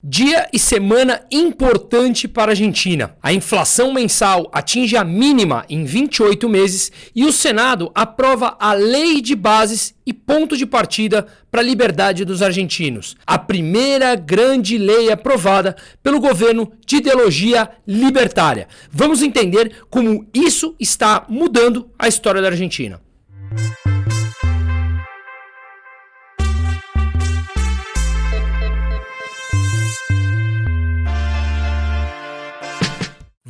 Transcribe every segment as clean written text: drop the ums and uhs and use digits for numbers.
Dia e semana importante para a Argentina. A inflação mensal atinge a mínima em 28 meses e o Senado aprova a Lei de Bases e ponto de partida para a liberdade dos argentinos. A primeira grande lei aprovada pelo governo de ideologia libertária. Vamos entender como isso está mudando a história da Argentina.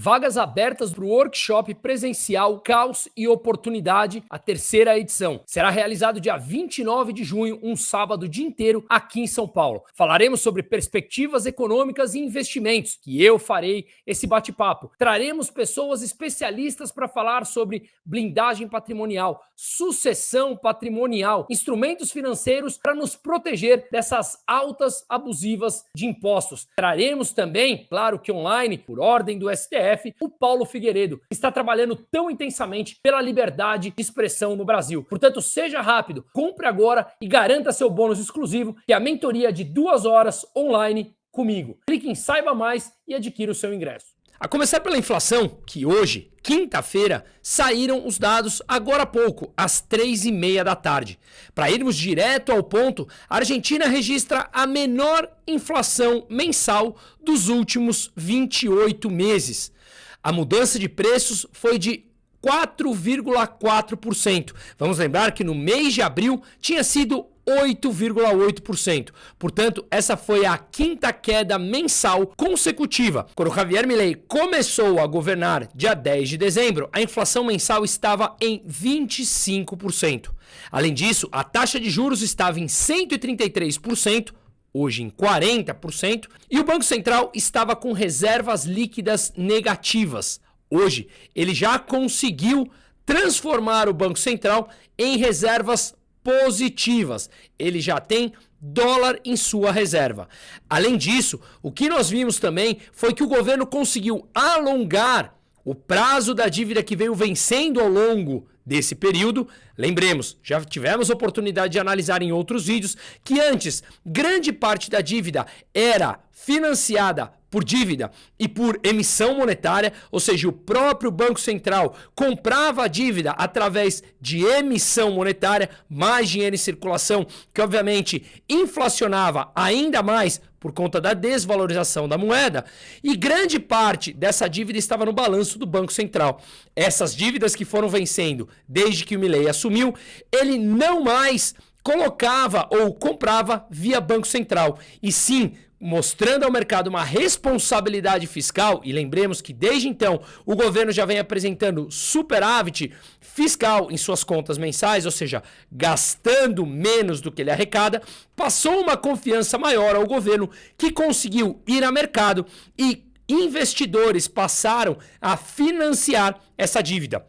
Vagas abertas para o workshop presencial Caos e Oportunidade, a terceira edição. Será realizado dia 29 de junho, um sábado, o dia inteiro, aqui em São Paulo. Falaremos sobre perspectivas econômicas e investimentos, que eu farei esse bate-papo. Traremos pessoas especialistas para falar sobre blindagem patrimonial, sucessão patrimonial, instrumentos financeiros para nos proteger dessas altas abusivas de impostos. Traremos também, claro que online, por ordem do STF, o Paulo Figueiredo, que está trabalhando tão intensamente pela liberdade de expressão no Brasil. Portanto, seja rápido, compre agora e garanta seu bônus exclusivo, que é a mentoria de 2 horas online comigo. Clique em Saiba Mais e adquira o seu ingresso. A começar pela inflação, que hoje, quinta-feira, saíram os dados agora há pouco, às 3h30 da tarde. Para irmos direto ao ponto, a Argentina registra a menor inflação mensal dos últimos 28 meses. A mudança de preços foi de 4,4%. Vamos lembrar que no mês de abril tinha sido 8,8%. Portanto, essa foi a quinta queda mensal consecutiva. Quando Javier Milei começou a governar dia 10 de dezembro, a inflação mensal estava em 25%. Além disso, a taxa de juros estava em 133%, hoje em 40%, e o Banco Central estava com reservas líquidas negativas. Hoje, ele já conseguiu transformar o Banco Central em reservas positivas. Ele já tem dólar em sua reserva. Além disso, o que nós vimos também foi que o governo conseguiu alongar o prazo da dívida que veio vencendo ao longo desse período. Lembremos, já tivemos oportunidade de analisar em outros vídeos que antes grande parte da dívida era financiada por dívida e por emissão monetária, ou seja, o próprio Banco Central comprava a dívida através de emissão monetária, mais dinheiro em circulação, que obviamente inflacionava ainda mais por conta da desvalorização da moeda, e grande parte dessa dívida estava no balanço do Banco Central. Essas dívidas que foram vencendo desde que o Milei assumiu, ele não mais colocava ou comprava via Banco Central, e sim mostrando ao mercado uma responsabilidade fiscal, e lembremos que desde então o governo já vem apresentando superávit fiscal em suas contas mensais, ou seja, gastando menos do que ele arrecada, passou uma confiança maior ao governo, que conseguiu ir a mercado e investidores passaram a financiar essa dívida.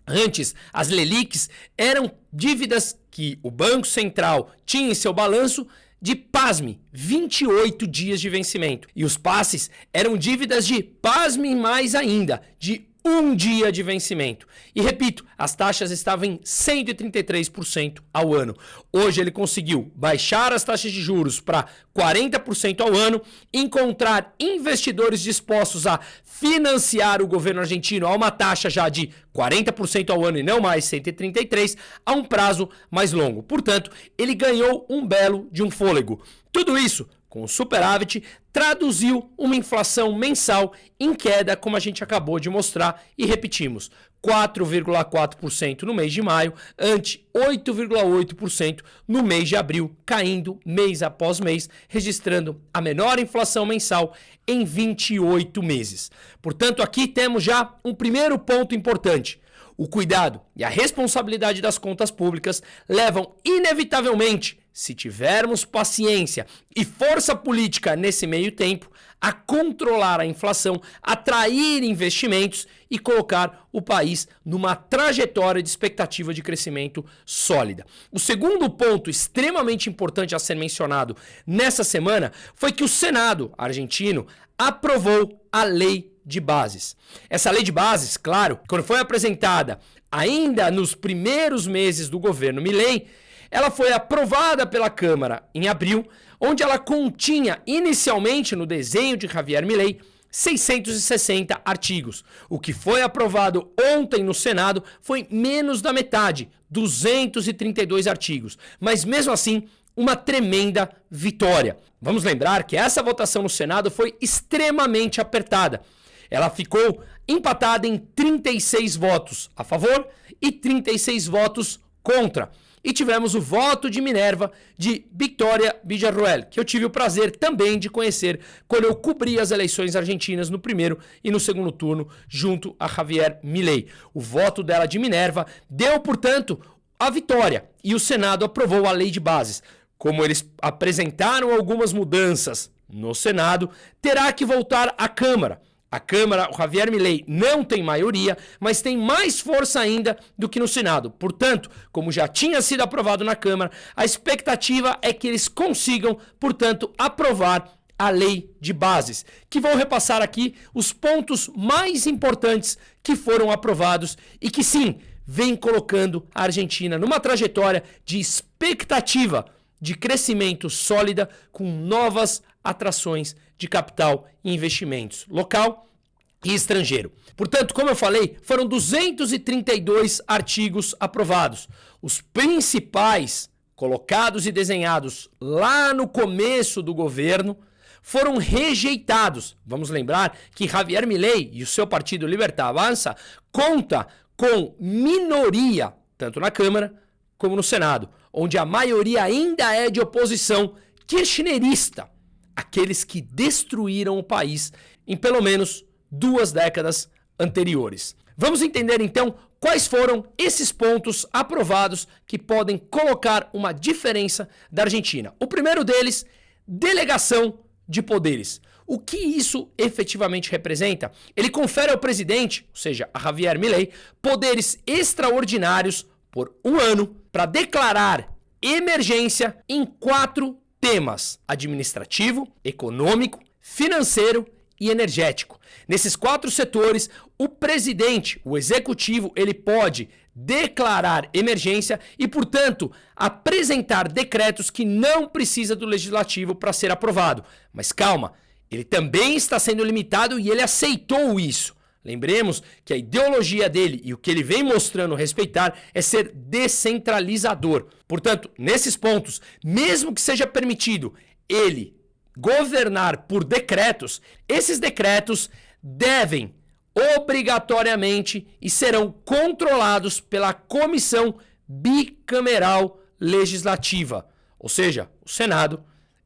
Antes, as Lelics eram dívidas que o Banco Central tinha em seu balanço de, pasme, 28 dias de vencimento. E os passes eram dívidas de, pasme mais ainda, de 1 dia de vencimento. E repito, as taxas estavam em 133% ao ano. Hoje ele conseguiu baixar as taxas de juros para 40% ao ano, encontrar investidores dispostos a financiar o governo argentino a uma taxa já de 40% ao ano e não mais 133%, a um prazo mais longo. Portanto, ele ganhou um belo de um fôlego. Tudo isso com o superávit, traduziu uma inflação mensal em queda, como a gente acabou de mostrar, e repetimos, 4,4% no mês de maio, ante 8,8% no mês de abril, caindo mês após mês, registrando a menor inflação mensal em 28 meses. Portanto, aqui temos já um primeiro ponto importante. O cuidado e a responsabilidade das contas públicas levam inevitavelmente, se tivermos paciência e força política nesse meio tempo, a controlar a inflação, atrair investimentos e colocar o país numa trajetória de expectativa de crescimento sólida. O segundo ponto extremamente importante a ser mencionado nessa semana foi que o Senado argentino aprovou a Lei de Bases. Essa Lei de Bases, claro, quando foi apresentada ainda nos primeiros meses do governo Milei, ela foi aprovada pela Câmara em abril, onde ela continha inicialmente no desenho de Javier Milei 660 artigos. O que foi aprovado ontem no Senado foi menos da metade, 232 artigos. Mas mesmo assim, uma tremenda vitória. Vamos lembrar que essa votação no Senado foi extremamente apertada. Ela ficou empatada em 36 votos a favor e 36 votos contra. E tivemos o voto de Minerva de Victoria Villarroel, que eu tive o prazer também de conhecer quando eu cobri as eleições argentinas no primeiro e no segundo turno junto a Javier Milei. O voto dela de Minerva deu, portanto, a vitória e o Senado aprovou a lei de bases. Como eles apresentaram algumas mudanças no Senado, terá que voltar à Câmara. A Câmara, o Javier Milei não tem maioria, mas tem mais força ainda do que no Senado. Portanto, como já tinha sido aprovado na Câmara, a expectativa é que eles consigam, portanto, aprovar a lei de bases, que vou repassar aqui os pontos mais importantes que foram aprovados e que sim, vem colocando a Argentina numa trajetória de expectativa de crescimento sólida com novas atrações de capital e investimentos local e estrangeiro. Portanto, como eu falei, foram 232 artigos aprovados. Os principais colocados e desenhados lá no começo do governo foram rejeitados. Vamos lembrar que Javier Milei e o seu partido Libertad Avança conta com minoria, tanto na Câmara como no Senado, onde a maioria ainda é de oposição kirchnerista, aqueles que destruíram o país em pelo menos 2 décadas anteriores. Vamos entender então quais foram esses pontos aprovados que podem colocar uma diferença da Argentina. O primeiro deles, delegação de poderes. O que isso efetivamente representa? Ele confere ao presidente, ou seja, a Javier Milei, poderes extraordinários por 1 ano para declarar emergência em 4 temas: administrativo, econômico, financeiro e energético. Nesses 4 setores, o presidente, o executivo, ele pode declarar emergência e, portanto, apresentar decretos que não precisa do legislativo para ser aprovado. Mas calma, ele também está sendo limitado e ele aceitou isso. Lembremos que a ideologia dele e o que ele vem mostrando respeitar é ser descentralizador. Portanto, nesses pontos, mesmo que seja permitido ele governar por decretos, esses decretos devem obrigatoriamente e serão controlados pela Comissão Bicameral Legislativa, ou seja, o Senado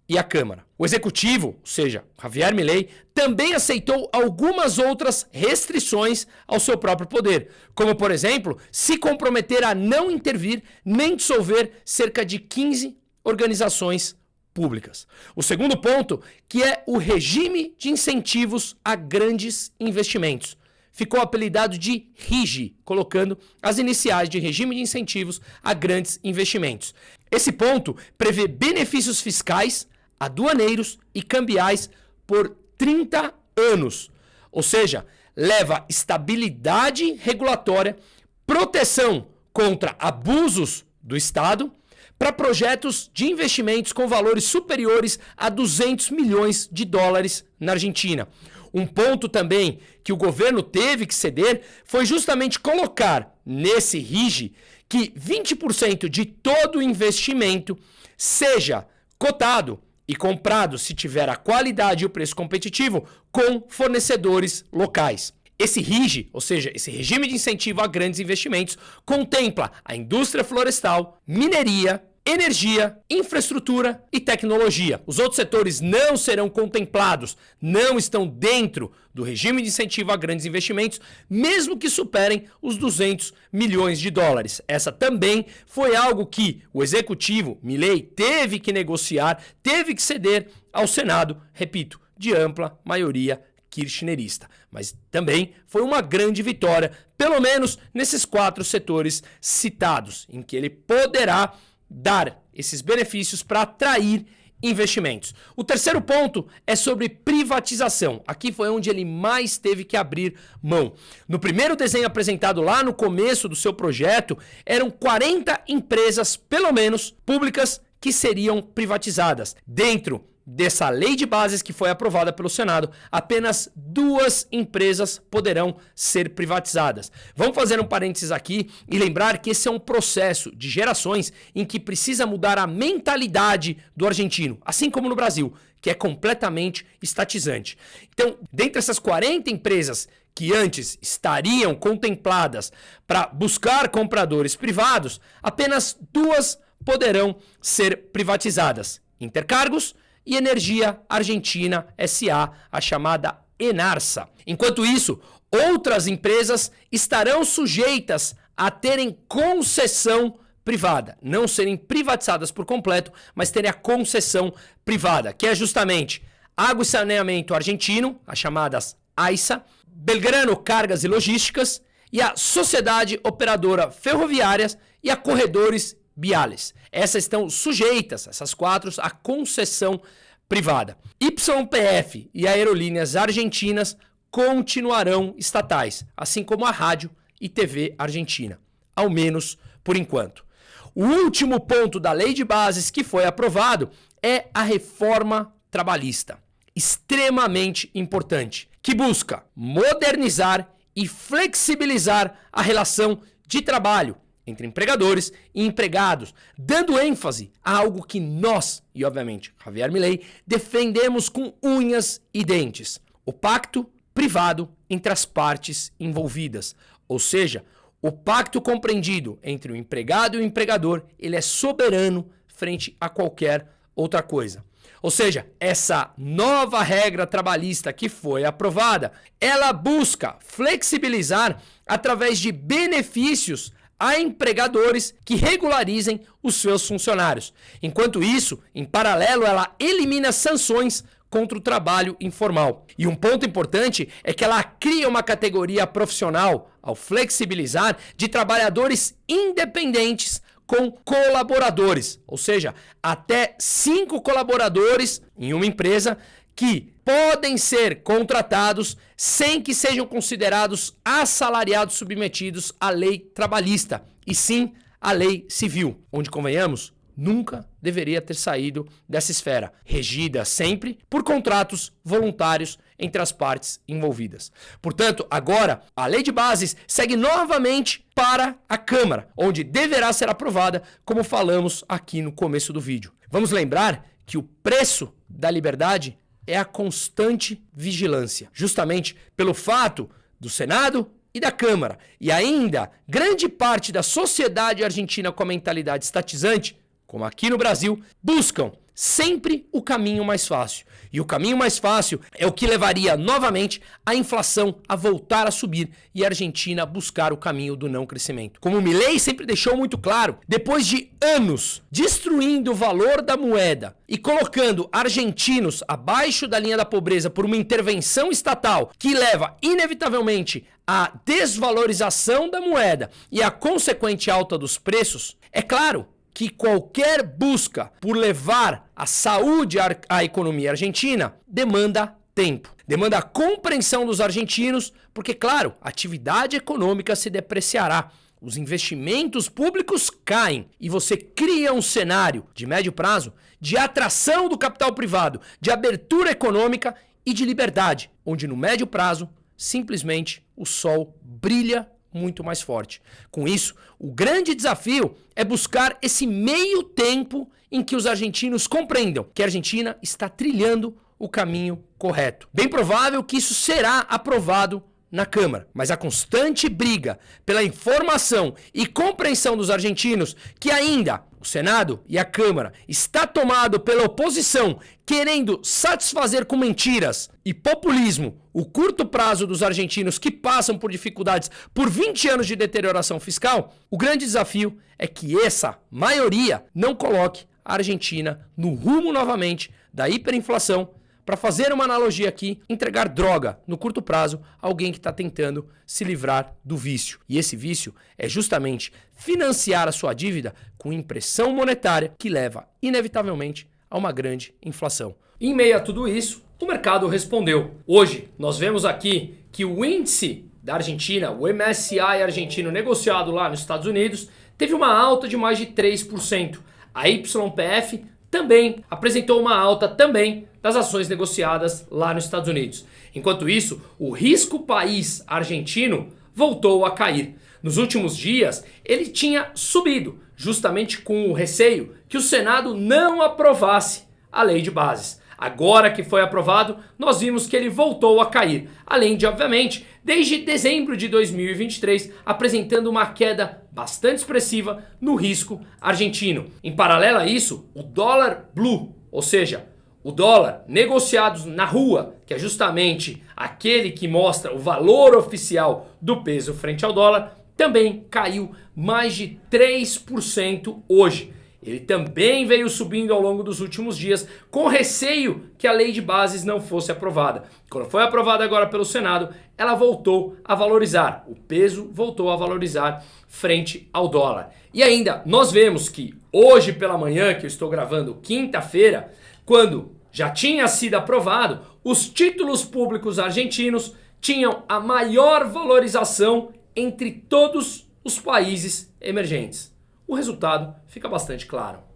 e a Câmara. O Executivo, ou seja, Javier Milei, também aceitou algumas outras restrições ao seu próprio poder, como, por exemplo, se comprometer a não intervir nem dissolver cerca de 15 organizações públicas. O segundo ponto, que é o regime de incentivos a grandes investimentos. Ficou apelidado de RIGI, colocando as iniciais de regime de incentivos a grandes investimentos. Esse ponto prevê benefícios fiscais, aduaneiros e cambiais por 30 anos. Ou seja, leva estabilidade regulatória, proteção contra abusos do Estado para projetos de investimentos com valores superiores a 200 milhões de dólares na Argentina. Um ponto também que o governo teve que ceder foi justamente colocar nesse RIGI que 20% de todo o investimento seja cotado e comprado, se tiver a qualidade e o preço competitivo, com fornecedores locais. Esse RIGI, ou seja, esse regime de incentivo a grandes investimentos, contempla a indústria florestal, mineria, energia, infraestrutura e tecnologia. Os outros setores não serão contemplados, não estão dentro do regime de incentivo a grandes investimentos, mesmo que superem os 200 milhões de dólares. Essa também foi algo que o executivo, Milei, teve que negociar, teve que ceder ao Senado, repito, de ampla maioria kirchnerista. Mas também foi uma grande vitória, pelo menos nesses 4 setores citados, em que ele poderá dar esses benefícios para atrair investimentos. O terceiro ponto é sobre privatização. Aqui foi onde ele mais teve que abrir mão. No primeiro desenho apresentado lá no começo do seu projeto, eram 40 empresas, pelo menos, públicas que seriam privatizadas. Dentro dessa lei de bases que foi aprovada pelo Senado, apenas 2 empresas poderão ser privatizadas. Vamos fazer um parênteses aqui e lembrar que esse é um processo de gerações em que precisa mudar a mentalidade do argentino, assim como no Brasil, que é completamente estatizante. Então, dentre essas 40 empresas que antes estariam contempladas para buscar compradores privados, apenas 2 poderão ser privatizadas: Intercargos e Energia Argentina S.A., a chamada Enarsa. Enquanto isso, outras empresas estarão sujeitas a terem concessão privada, não serem privatizadas por completo, mas terem a concessão privada, que é justamente Água e Saneamento Argentino, as chamadas AISA, Belgrano Cargas e Logísticas e a Sociedade Operadora Ferroviárias e a Corredores Viales. Essas estão sujeitas, essas 4, à concessão privada. YPF e Aerolíneas Argentinas continuarão estatais, assim como a Rádio e TV Argentina, ao menos por enquanto. O último ponto da Lei de Bases que foi aprovado é a reforma trabalhista, extremamente importante, que busca modernizar e flexibilizar a relação de trabalho entre empregadores e empregados, dando ênfase a algo que nós, e obviamente Javier Milei, defendemos com unhas e dentes: o pacto privado entre as partes envolvidas. Ou seja, o pacto compreendido entre o empregado e o empregador, ele é soberano frente a qualquer outra coisa. Ou seja, essa nova regra trabalhista que foi aprovada, ela busca flexibilizar através de benefícios a empregadores que regularizem os seus funcionários. Enquanto isso, em paralelo, ela elimina sanções contra o trabalho informal. E um ponto importante é que ela cria uma categoria profissional, ao flexibilizar, de trabalhadores independentes com colaboradores, ou seja, até 5 colaboradores em uma empresa que podem ser contratados sem que sejam considerados assalariados submetidos à lei trabalhista, e sim à lei civil, onde, convenhamos, nunca deveria ter saído dessa esfera, regida sempre por contratos voluntários entre as partes envolvidas. Portanto, agora, a lei de bases segue novamente para a Câmara, onde deverá ser aprovada, como falamos aqui no começo do vídeo. Vamos lembrar que o preço da liberdade é a constante vigilância, justamente pelo fato do Senado e da Câmara, e ainda grande parte da sociedade argentina com a mentalidade estatizante, como aqui no Brasil, buscam sempre o caminho mais fácil. E o caminho mais fácil é o que levaria novamente a inflação a voltar a subir e a Argentina buscar o caminho do não crescimento. Como o Milei sempre deixou muito claro, depois de anos destruindo o valor da moeda e colocando argentinos abaixo da linha da pobreza por uma intervenção estatal que leva inevitavelmente à desvalorização da moeda e à consequente alta dos preços, é claro que qualquer busca por levar a saúde à economia argentina demanda tempo, demanda a compreensão dos argentinos, porque, claro, a atividade econômica se depreciará, os investimentos públicos caem e você cria um cenário de médio prazo de atração do capital privado, de abertura econômica e de liberdade, onde no médio prazo, simplesmente, o sol brilha muito mais forte. Com isso, o grande desafio é buscar esse meio tempo em que os argentinos compreendam que a Argentina está trilhando o caminho correto. Bem provável que isso será aprovado na Câmara, mas a constante briga pela informação e compreensão dos argentinos que ainda o Senado e a Câmara está tomado pela oposição querendo satisfazer com mentiras e populismo o curto prazo dos argentinos que passam por dificuldades por 20 anos de deterioração fiscal, o grande desafio é que essa maioria não coloque a Argentina no rumo novamente da hiperinflação. Para fazer uma analogia aqui, entregar droga no curto prazo a alguém que está tentando se livrar do vício. E esse vício é justamente financiar a sua dívida com impressão monetária que leva, inevitavelmente, a uma grande inflação. Em meio a tudo isso, o mercado respondeu. Hoje, nós vemos aqui que o índice da Argentina, o MSCI argentino negociado lá nos Estados Unidos, teve uma alta de mais de 3%. A YPF também apresentou uma alta também das ações negociadas lá nos Estados Unidos. Enquanto isso, o risco país argentino voltou a cair. Nos últimos dias, ele tinha subido, justamente com o receio que o Senado não aprovasse a lei de bases. Agora que foi aprovado, nós vimos que ele voltou a cair. Além de, obviamente, desde dezembro de 2023, apresentando uma queda bastante expressiva no risco argentino. Em paralelo a isso, o dólar blue, ou seja, o dólar negociado na rua, que é justamente aquele que mostra o valor oficial do peso frente ao dólar, também caiu mais de 3% hoje. Ele também veio subindo ao longo dos últimos dias, com receio que a lei de bases não fosse aprovada. Quando foi aprovada agora pelo Senado, ela voltou a valorizar. O peso voltou a valorizar frente ao dólar. E ainda, nós vemos que hoje pela manhã, que eu estou gravando quinta-feira, quando já tinha sido aprovado, os títulos públicos argentinos tinham a maior valorização entre todos os países emergentes. O resultado fica bastante claro.